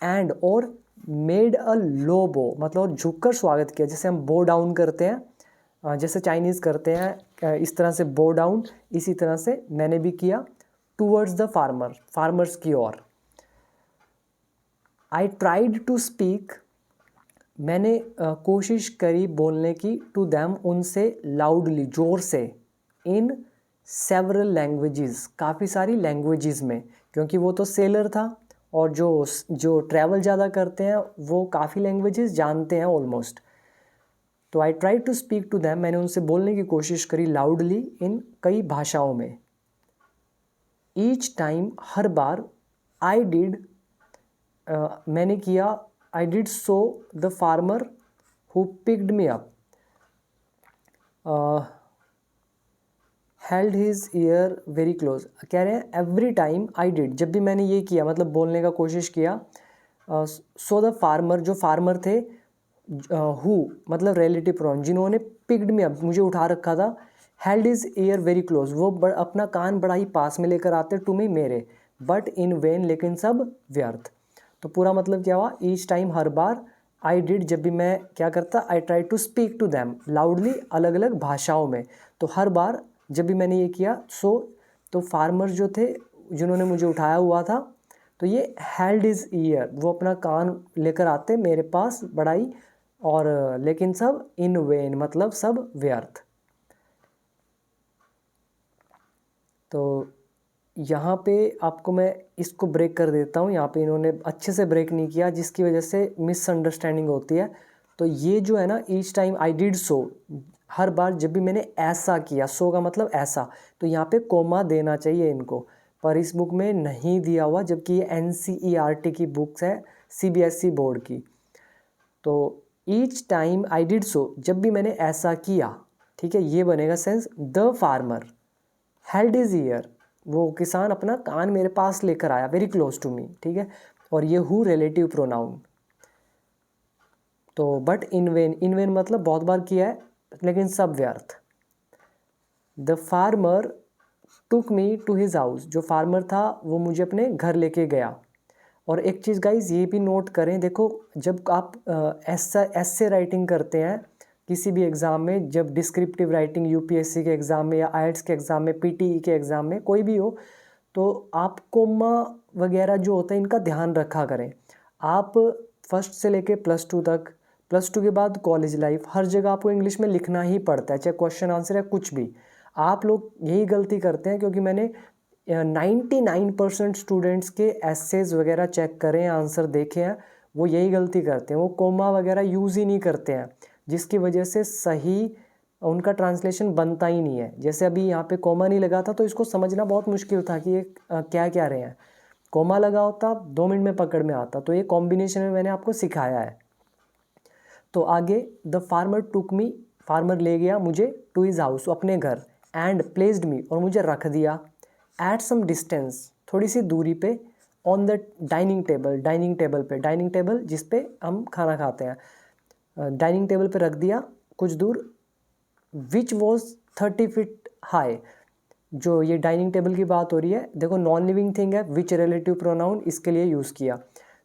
एंड और मेड अ लो बो, मतलब झुककर स्वागत किया, जैसे हम बो डाउन करते हैं, जैसे चाइनीज़ करते हैं इस तरह से बो डाउन, इसी तरह से मैंने भी किया, टूवर्ड्स द फार्मर, फार्मर्स की ओर। आई ट्राइड टू स्पीक, मैंने कोशिश करी बोलने की, टू दैम, उनसे, लाउडली, ज़ोर से, इन सेवरल लैंग्वेजेस, काफ़ी सारी लैंग्वेजेस में, क्योंकि वो तो सेलर था और जो ट्रैवल ज़्यादा करते हैं वो काफ़ी लैंग्वेजेस जानते हैं ऑलमोस्ट। तो I try to speak to them, मैंने उनसे बोलने की कोशिश करी, लाउडली, इन कई भाषाओं में। ईच टाइम, हर बार, आई डिड, मैंने किया, आई did so the farmer who picked me up held his year very close, कह रहे हैं एवरी टाइम आई डिड, जब भी मैंने ये किया, मतलब बोलने का कोशिश किया, सो द फार्मर, जो फार्मर थे, हु मतलब रिलेटिव प्रोनाउन, जिन्होंने पिक्ड मी अप, मुझे उठा रखा था, held his year very close, वो अपना कान बड़ा ही पास में लेकर आते, टू मी, मेरे, बट इन वेन, लेकिन सब व्यर्थ। तो पूरा मतलब क्या हुआ, ईच टाइम, हर बार, आई डिड, जब भी मैं क्या करता, I try to speak to them, loudly, अलग अलग भाषाओं में, तो हर बार जब भी मैंने ये किया, तो फार्मर जो थे, जिन्होंने मुझे उठाया हुआ था, तो ये हेल्ड इज ईयर, वो अपना कान लेकर आते मेरे पास बड़ाई, और लेकिन सब इन वेन, मतलब सब व्यर्थ। तो यहाँ पे आपको मैं इसको ब्रेक कर देता हूँ, यहाँ पे इन्होंने अच्छे से ब्रेक नहीं किया, जिसकी वजह से मिसअंडरस्टैंडिंग होती है। तो ये जो है ना, each time I did so, हर बार जब भी मैंने ऐसा किया, सो का मतलब ऐसा, तो यहाँ पे कोमा देना चाहिए इनको, पर इस बुक में नहीं दिया हुआ, जबकि ये NCERT की बुक्स है, CBSE बोर्ड की। तो ईच टाइम आई डिड सो, जब भी मैंने ऐसा किया, ठीक है, ये बनेगा sense, the farmer held is year, वो किसान अपना कान मेरे पास लेकर आया, वेरी क्लोज टू मी, ठीक है, और ये हु रिलेटिव प्रोनाउन। तो but in vain, in vain मतलब बहुत बार किया है लेकिन सब व्यर्थ। The farmer took me to his house, जो फार्मर था वो मुझे अपने घर लेके गया। और एक चीज़ गाइज ये भी नोट करें, देखो जब आप ऐसे राइटिंग करते हैं किसी भी एग्ज़ाम में, जब डिस्क्रिप्टिव राइटिंग यूपीएससी के एग्ज़ाम में या आईएलटीएस के एग्ज़ाम में, पीटीई के एग्ज़ाम में, कोई भी हो, तो आप कोमा वगैरह जो होता है इनका ध्यान रखा करें। आप फर्स्ट से लेके +2 तक, +2 के बाद कॉलेज लाइफ, हर जगह आपको इंग्लिश में लिखना ही पड़ता है, चाहे क्वेश्चन आंसर है कुछ भी। आप लोग यही गलती करते हैं, क्योंकि मैंने 99% स्टूडेंट्स के एसेज वगैरह चेक करें, आंसर देखे हैं, वो यही गलती करते हैं, वो कोमा वगैरह यूज़ ही नहीं करते हैं, जिसकी वजह से सही उनका ट्रांसलेशन बनता ही नहीं है। जैसे अभी यहाँ पे कोमा नहीं लगा था तो इसको समझना बहुत मुश्किल था कि ये क्या क्या रहे हैं। कोमा लगा होता 2 मिनट में पकड़ में आता। तो ये कॉम्बिनेशन में मैंने आपको सिखाया है। तो आगे, the farmer took me, farmer ले गया मुझे, टू हिज हाउस, अपने घर, एंड प्लेस्ड मी, और मुझे रख दिया, एट सम डिस्टेंस, थोड़ी सी दूरी पे, on the dining table, dining table पे, डाइनिंग टेबल जिस पे हम खाना खाते हैं, डाइनिंग टेबल पे रख दिया कुछ दूर, विच वॉज 30 फीट हाई। जो ये डाइनिंग टेबल की बात हो रही है, देखो नॉन लिविंग थिंग है, विच रिलेटिव प्रोनाउन इसके लिए यूज़ किया।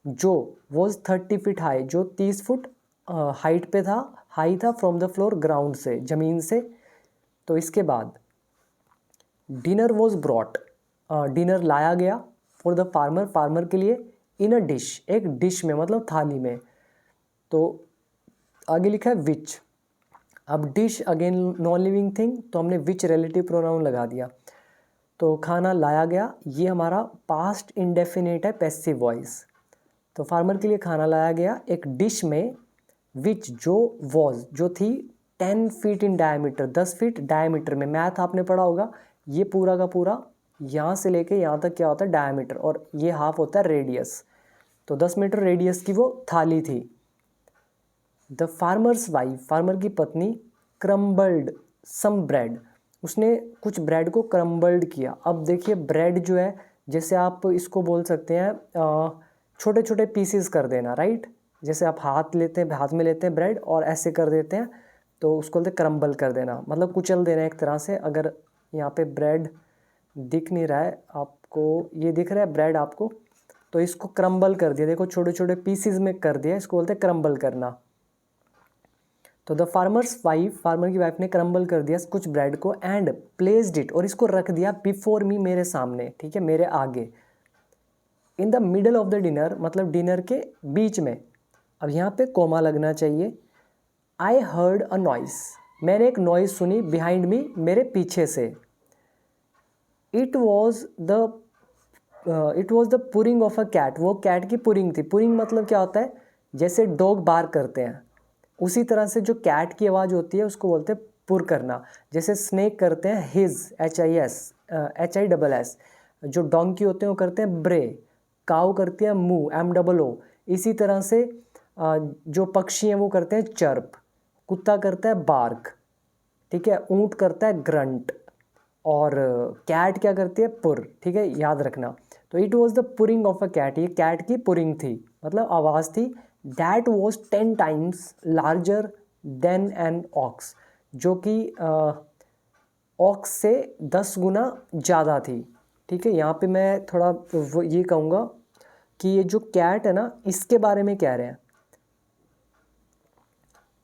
जो वॉज 30 फीट हाई, जो 30 फुट हाइट पे था, हाई था फ्रॉम द फ्लोर, ग्राउंड से, ज़मीन से। तो इसके बाद डिनर वॉज ब्रॉट, डिनर लाया गया, फॉर द फार्मर, फार्मर के लिए, इन अ डिश, एक डिश में मतलब थाली में। तो आगे लिखा है विच। अब dish again non living thing, तो हमने विच रिलेटिव प्रोनाउन लगा दिया। तो खाना लाया गया, ये हमारा पास्ट इंडेफिनिट है, पैसिव वॉइस। तो फार्मर के लिए खाना लाया गया एक डिश में, विच जो वॉज, जो थी 10 feet in diameter, 10 feet diameter में। मैथ आपने पढ़ा होगा, ये पूरा का पूरा यहाँ से लेके यहाँ तक क्या होता है, डायमीटर, और ये हाफ होता है रेडियस। तो 10 मीटर रेडियस की वो थाली थी। द फार्मर्स वाइफ, फार्मर की पत्नी, क्रम्बल्ड सम ब्रेड, उसने कुछ ब्रेड को क्रम्बल्ड किया। अब देखिए ब्रेड जो है, जैसे आप इसको बोल सकते हैं छोटे छोटे पीसेस कर देना, राइट। जैसे आप हाथ लेते हैं, हाथ में लेते हैं ब्रेड और ऐसे कर देते हैं, तो उसको बोलते हैं क्रम्बल कर देना, मतलब कुचल देना एक तरह से। अगर यहाँ पे ब्रेड दिख नहीं रहा है आपको, ये दिख रहा है ब्रेड आपको, तो इसको क्रम्बल कर दिया, देखो छोटे छोटे पीसेस में कर दिया, इसको बोलते हैं क्रम्बल करना। तो द फार्मर्स वाइफ, फार्मर की वाइफ ने क्रम्बल कर दिया कुछ ब्रेड को, एंड प्लेस्ड इट, और इसको रख दिया, बिफोर मी, मेरे सामने, ठीक है, मेरे आगे, in the middle of the dinner, मतलब डिनर के बीच में। अब यहाँ पे कोमा लगना चाहिए। आई हर्ड अ नॉइस, मैंने एक नॉइस सुनी, बिहाइंड मी, मेरे पीछे से। It was the purring of a cat, वो कैट की पुरिंग थी। पुरिंग मतलब क्या होता है, जैसे डॉग बार करते हैं, उसी तरह से जो कैट की आवाज़ होती है उसको बोलते हैं पुर करना। जैसे स्नेक करते हैं हिज, HIS, जो डोंकी होते हैं वो करते हैं ब्रे, काऊ करती है मू, MOO। इसी तरह से जो पक्षी हैं वो करते हैं चर्प, कुत्ता करता है बार्क, ठीक है, ऊँट करता है ग्रंट, और कैट क्या करती है, पुर, ठीक है, याद रखना। तो it was the purring of a cat, ये कैट की पुरिंग थी, मतलब आवाज़ थी। That was 10 times larger than an ox, जो कि ऑक्स से 10 गुना ज़्यादा थी, ठीक है। यहाँ पे मैं थोड़ा ये कहूँगा कि ये जो कैट है ना, इसके बारे में कह रहे हैं।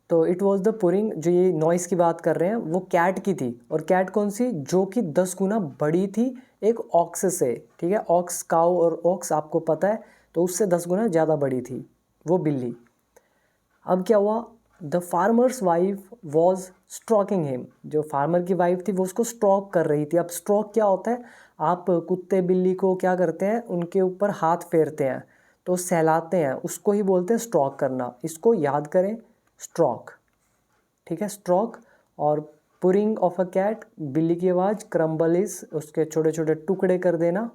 तो इट वॉज द पुरिंग, जो ये नॉइस की बात कर रहे हैं वो कैट की थी, और कैट कौन सी, जो कि 10 गुना बड़ी थी एक ऑक्स से, ठीक है। ऑक्स, काऊ और ऑक्स आपको पता है, तो उससे 10 गुना ज़्यादा बड़ी थी वो बिल्ली। अब क्या हुआ, the farmer's wife was stroking him, जो फार्मर की वाइफ थी वो उसको स्ट्रोक कर रही थी। अब स्ट्रोक क्या होता है, आप कुत्ते बिल्ली को क्या करते हैं, उनके ऊपर हाथ फेरते हैं तो सहलाते हैं, उसको ही बोलते हैं स्ट्रोक करना। इसको याद करें, स्ट्रोक, ठीक है, स्ट्रोक। और पुरिंग ऑफ अ कैट, बिल्ली की आवाज़, क्रम्बल इज, उसके छोटे छोटे टुकड़े कर देना।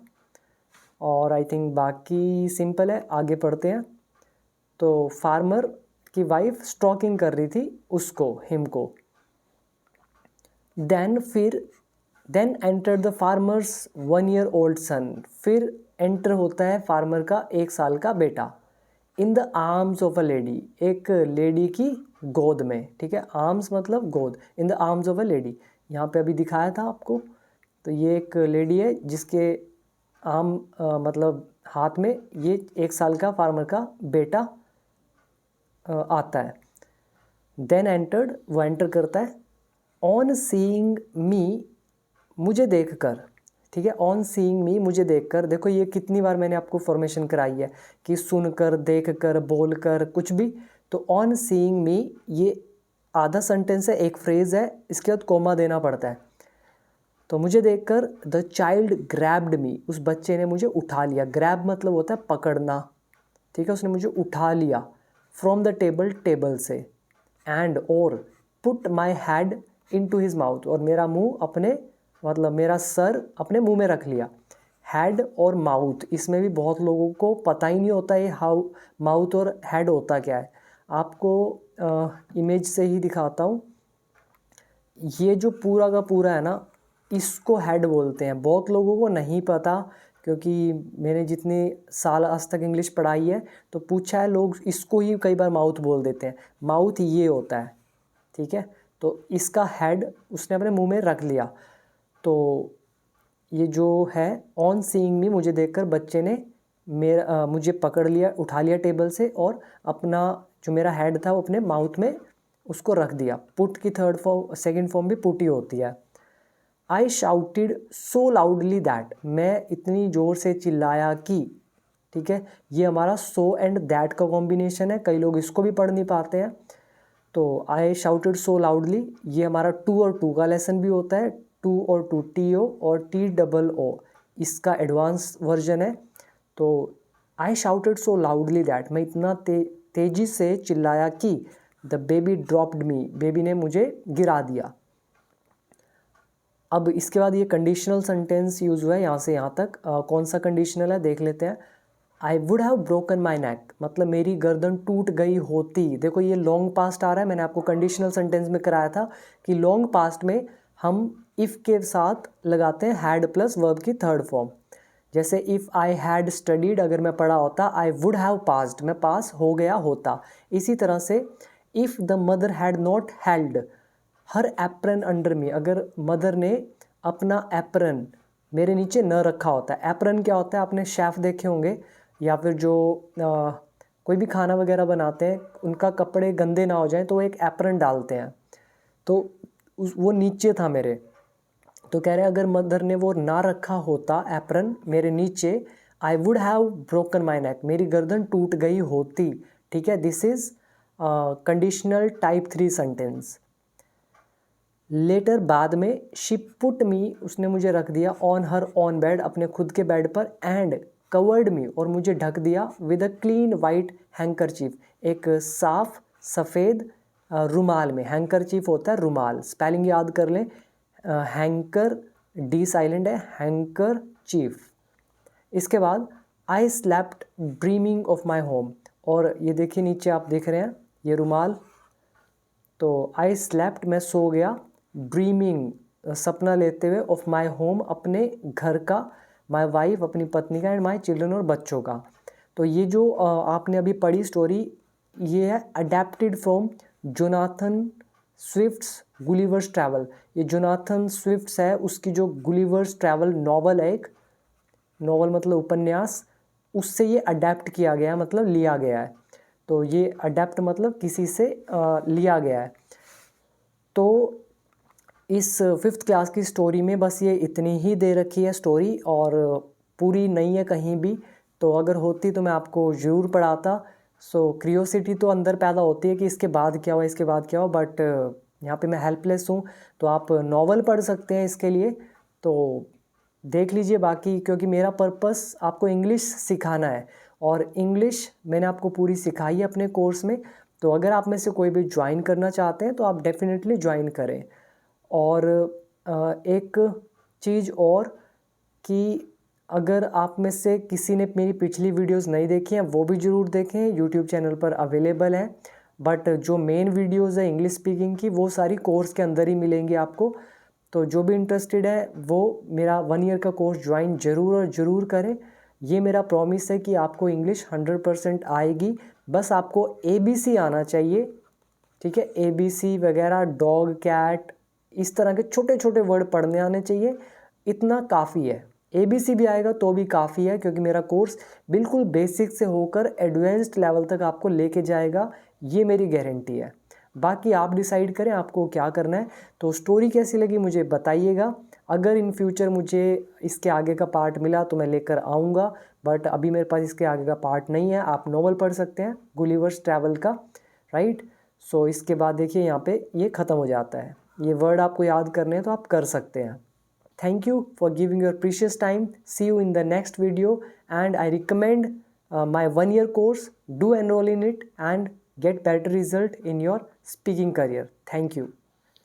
और आई थिंक बाकी सिंपल है, आगे पढ़ते हैं। तो फार्मर की वाइफ स्ट्रोकिंग कर रही थी उसको, हिम को। Then enter the farmer's 1 year old son, फिर एंटर होता है फार्मर का 1 साल का बेटा, in the arms of a lady, एक लेडी की गोद में, ठीक है, आर्म्स मतलब गोद, in the arms of a lady, यहाँ पे अभी दिखाया था आपको। तो ये एक लेडी है जिसके आर्म मतलब हाथ में ये 1 साल का फार्मर का बेटा आता है। देन एंटर्ड, वो एंटर करता है। ऑन सीइंग मी, मुझे देखकर, ठीक है, ऑन सीइंग मी, मुझे देखकर। देखो ये कितनी बार मैंने आपको फॉर्मेशन कराई है कि सुनकर, देखकर, बोलकर, कुछ भी। तो ऑन सीइंग मी ये आधा सेंटेंस है, एक फ्रेज है, इसके बाद कोमा देना पड़ता है। तो मुझे देखकर द चाइल्ड ग्रैब्ड मी, उस बच्चे ने मुझे उठा लिया। ग्रैब मतलब होता है पकड़ना, ठीक है, उसने मुझे उठा लिया। फ्रॉम द टेबल, टेबल से। एंड और put my head into his mouth, और मेरा मुंह अपने, मतलब मेरा सर अपने मुंह में रख लिया। हेड और माउथ, इसमें भी बहुत लोगों को पता ही नहीं होता है हाउ माउथ और हेड होता क्या है। आपको इमेज से ही दिखाता हूँ। ये जो पूरा का पूरा है ना, इसको हेड बोलते हैं। बहुत लोगों को नहीं पता, क्योंकि मैंने जितने साल आज तक इंग्लिश पढ़ाई है तो पूछा है, लोग इसको ही कई बार माउथ बोल देते हैं। माउथ ये होता है, ठीक है। तो इसका हेड उसने अपने मुंह में रख लिया। तो ये जो है ऑन सीइंग मी, मुझे देखकर बच्चे ने मुझे पकड़ लिया, उठा लिया टेबल से, और अपना जो मेरा हेड था वो अपने माउथ में उसको रख दिया। पुट की सेकंड फॉर्म भी पुट ही होती है। I shouted so loudly that, मैं इतनी ज़ोर से चिल्लाया कि, ठीक है, ये हमारा सो एंड दैट का कॉम्बिनेशन है, कई लोग इसको भी पढ़ नहीं पाते हैं। तो आई शाउटेड सो लाउडली, ये हमारा टू और टू का लेसन भी होता है। टू और टू, TO और TOO, इसका एडवांस वर्जन है। तो I shouted so loudly that, मैं इतना तेज़ी से चिल्लाया कि the baby dropped me, baby ने मुझे गिरा दिया। अब इसके बाद ये कंडीशनल सेंटेंस यूज़ हुआ है यहाँ से यहाँ तक। कौन सा कंडीशनल है देख लेते हैं। I would have broken my neck, मतलब मेरी गर्दन टूट गई होती। देखो ये लॉन्ग पास्ट आ रहा है, मैंने आपको कंडीशनल सेंटेंस में कराया था कि लॉन्ग पास्ट में हम इफ़ के साथ लगाते हैं हैड प्लस वर्ब की थर्ड फॉर्म। जैसे इफ़ आई हैड स्टडीड, अगर मैं पढ़ा होता, आई वुड हैव पास्ड, मैं पास हो गया होता। इसी तरह से if the mother had not held her apron under मी, अगर मदर ने अपना एप्रन मेरे नीचे न रखा होता। एप्रन क्या होता है, आपने शेफ़ देखे होंगे, या फिर जो कोई भी खाना वगैरह बनाते हैं, उनका कपड़े गंदे ना हो जाएं तो वो एक एप्रन डालते हैं। तो वो नीचे था मेरे, तो कह रहे हैं अगर मदर ने वो ना रखा होता एप्रन मेरे नीचे, I would have broken my neck, मेरी गर्दन टूट गई होती। ठीक है, this is conditional type 3 sentence. Later, बाद में, शी पुट मी, उसने मुझे रख दिया, ऑन हर ऑन बेड, अपने खुद के बेड पर, एंड कवर्ड मी, और मुझे ढक दिया, with a clean white handkerchief, एक साफ सफ़ेद रुमाल में। हैंकरचीफ होता है रुमाल, स्पेलिंग याद कर लें, हैंकर डी साइलेंट है, हैंकर चीफ। इसके बाद I slept dreaming of my home, और ये देखिए नीचे आप देख रहे हैं ये रुमाल। तो आई स्लेप्ट, मैं सो गया, ड्रीमिंग, सपना लेते हुए, ऑफ माई होम, अपने घर का, माई वाइफ, अपनी पत्नी का, एंड माई चिल्ड्रन, और बच्चों का। तो ये जो आपने अभी पढ़ी स्टोरी, ये है adapted from Jonathan Swift's Gulliver's travel. ये जोनाथन स्विफ्ट्स है, उसकी जो गुलिवर्स ट्रैवल नॉवल है, एक नॉवल मतलब उपन्यास, उससे ये अडेप्ट किया गया है, मतलब लिया गया है। तो ये अडेप्ट मतलब किसी से लिया गया है। तो इस 5th क्लास की स्टोरी में बस ये इतनी ही दे रखी है स्टोरी, और पूरी नहीं है कहीं भी। तो अगर होती तो मैं आपको ज़रूर पढ़ाता। सो क्रियोसिटी तो अंदर पैदा होती है कि इसके बाद क्या हुआ, इसके बाद क्या हुआ, बट यहाँ पे मैं हेल्पलेस हूँ। तो आप नॉवल पढ़ सकते हैं इसके लिए, तो देख लीजिए बाकी, क्योंकि मेरा पर्पस आपको इंग्लिश सिखाना है, और इंग्लिश मैंने आपको पूरी सिखाई है अपने कोर्स में। तो अगर आप में से कोई भी ज्वाइन करना चाहते हैं तो आप डेफिनेटली ज्वाइन करें। और एक चीज़ और, कि अगर आप में से किसी ने मेरी पिछली वीडियोस नहीं देखी हैं वो भी ज़रूर देखें, यूट्यूब चैनल पर अवेलेबल है। बट जो मेन वीडियोस है इंग्लिश स्पीकिंग की, वो सारी कोर्स के अंदर ही मिलेंगी आपको। तो जो भी इंटरेस्टेड है वो मेरा 1 ईयर का कोर्स ज्वाइन ज़रूर और ज़रूर करें। ये मेरा प्रॉमिस है कि आपको इंग्लिश 100% आएगी, बस आपको ABC आना चाहिए। ठीक है, ABC वगैरह, डॉग, कैट, इस तरह के छोटे छोटे वर्ड पढ़ने आने चाहिए, इतना काफ़ी है। ABC भी आएगा तो भी काफ़ी है, क्योंकि मेरा कोर्स बिल्कुल बेसिक से होकर एडवांस्ड लेवल तक आपको लेके जाएगा, ये मेरी गारंटी है। बाकी आप डिसाइड करें आपको क्या करना है। तो स्टोरी कैसी लगी मुझे बताइएगा। अगर इन फ्यूचर मुझे इसके आगे का पार्ट मिला तो मैं लेकर आऊँगा, बट अभी मेरे पास इसके आगे का पार्ट नहीं है। आप नॉवल पढ़ सकते हैं गुलिवर्स ट्रैवल का, राइट। सो इसके बाद देखिए यहाँ पे ये ख़त्म हो जाता है। ये वर्ड आपको याद करने हैं तो आप कर सकते हैं। Thank you for giving your precious time. See you in the next video, and I recommend my 1-year course. Do enroll in it and get better result in your speaking career. Thank you.